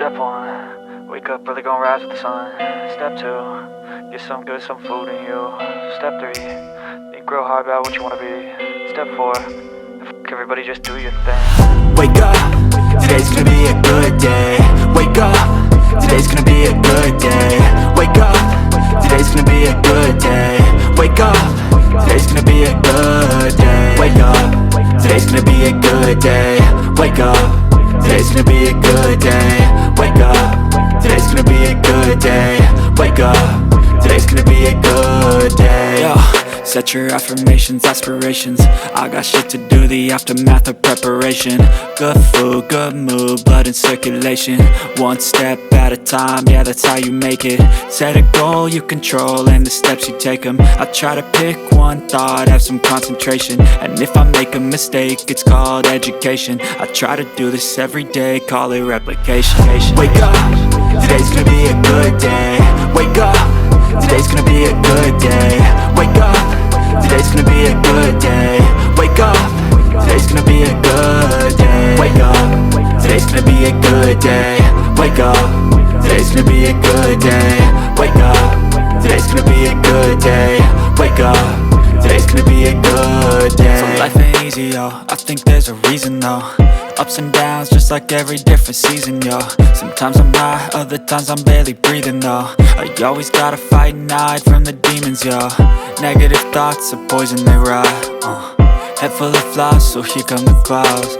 Step 1, wake up early, gonna rise with the sun. Step 2, get some good, some food in you. Step 3, think real hard about what you wanna be. Step 4, fuck everybody, just do your thing. Wake up, today's gonna be a good day. Wake up, today's gonna be a good day. Wake up, today's gonna be a good day. Wake up, today's gonna be a good day. Wake up, today's gonna be a good day. Wake up, today's gonna be a good day. Wake up, today's gonna be a good day. Wake up, today's gonna be a good day. Yo, set your affirmations, aspirations. I got shit to do, the aftermath of preparation. Good food, good mood, blood in circulation. One step at a time, yeah, that's how you make it. Set a goal you control and the steps you take them. I try to pick one thought, have some concentration. And if I make a mistake, it's called education. I try to do this every day, call it replication. Wake up, today's gonna be a good day. Wake up, today's gonna be a good day. Wake up, today's gonna be a good day. Wake up, today's gonna be a good day. Wake up, today's gonna be a good day. Wake up, today's gonna be a good day. Wake up, today's gonna be a good day. Wake up, today's gonna be a good day. So life ain't easy, yo, I think there's a reason though. Ups and downs, just like every different season, yo. Sometimes I'm high, other times I'm barely breathing, though. I always gotta fight and hide from the demons, yo. Negative thoughts are poison, they rot. Head full of flaws, so here come the clouds.